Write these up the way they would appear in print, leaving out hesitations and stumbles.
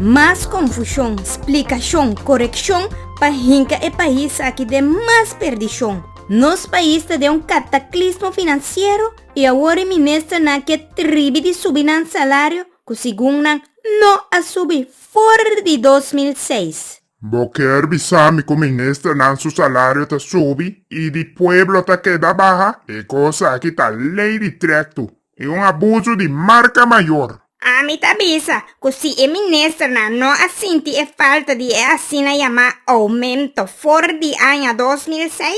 Más confusión, explicación, corrección para hinca el país aquí de más perdición. Nos país de un cataclismo financiero y ahora el ministro na que tribi de subir el salario que según nan no a subir fuera de 2006. Boquer bisami que o ministro nan su salario ta subi y di pueblo ta queda baja, e cosa aquí ta ley de tracto, e un abuso de marca mayor. A mí avisa que si el ministro no asinti e falta de asina llamar aumento fuera de año 2006,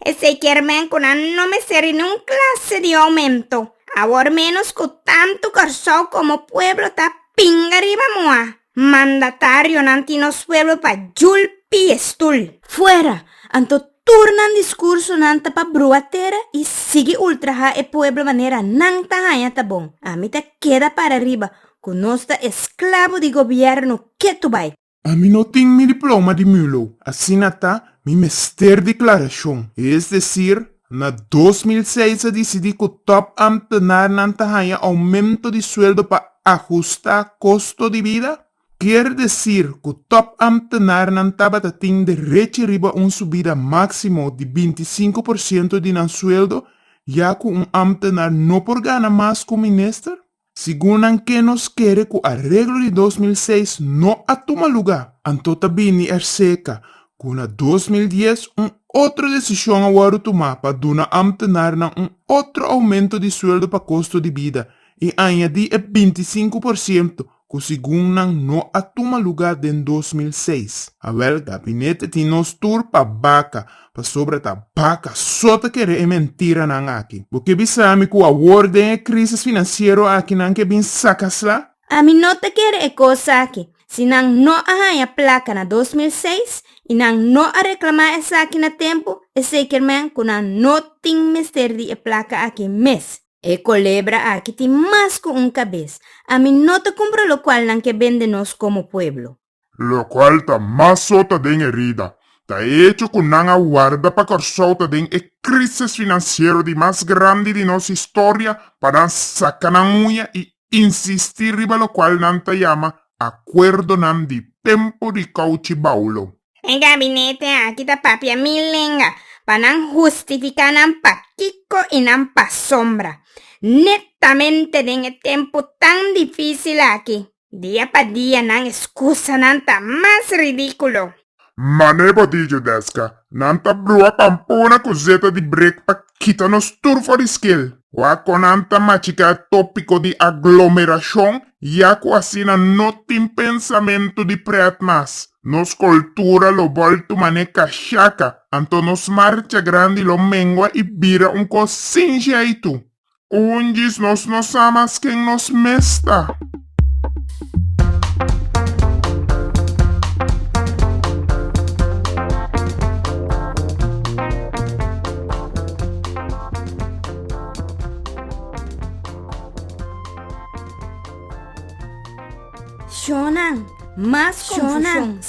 ese quiere que no me será en un clase de aumento. Ahora menos que tanto carso como pueblo ta pinga arriba moa. Mandatario nanti nos pueblo pa julpi estul. Fuera, anto turnan discurso nanta pa bruatera y sigue ultraja el pueblo manera nanta haya tabón. A mí te queda para arriba, con nosta esclavo de gobierno que tu vai. A mí no tengo mi diploma de mulo, así nata mi mester declaración. Es decir, na 2006 decidí que top ambtenar nanta haya aumento de sueldo pa ajustar costo de vida. Quer decir que o top ambtenar nantaba tem derecho riba subida máximo de 25% de nan sueldo, ya que ambtenar no por gana más que o ministro? Segundo que nos quer que o arreglo de 2006 no toma lugar, antota bini seca, que na 2010 outra decisão agora tomar para dar ambtenar outro aumento de sueldo para custo de vida e añadir 25%, que segundo não toma lugar em 2006. A ver, gabinete tem nos tur pa vaca, pa sobre ta vaca, só te querer mentira nan aqui. Porque bisami que a ordem é crise financeira aqui nan que bin sacasla? A mí no te quiere cosa aquí. Si nan no haya placa na 2006 y nan no a reclamar esa aquí na tempo, ese que nan no tin mister de placa aquí mes. E culebra aquí tem más que un cabez. A mí no te compro lo cual nan que vendenos como pueblo. Lo cual ta más sota den herida. Ta hecho que nan aguarda pa carsota den e crisis financiero de más grande de nuestra historia para sacar nan uña y insistir riba lo cual nan ta llama acuerdo nan de tempo de cauchi baulo. En gabinete aquí ta papia milenga para justificar nan pa kiko y nan pa sombra. Netamente en el tiempo tan difícil aquí. Día pa día nan excusa nan ta más ridículo. Manebo dijo deska, nanta brua pampona coseta de break pa quitanos turfo de skill. Wako nanta machica tópico de aglomeración, yaco asina no tin pensamento de pretmas. Nos cultura lo volto maneca chaca, anto nos marcha grande lo mengua y vira un cosinja y tu. Ungis nos amas quem nos mesta. Shonan, más confusión,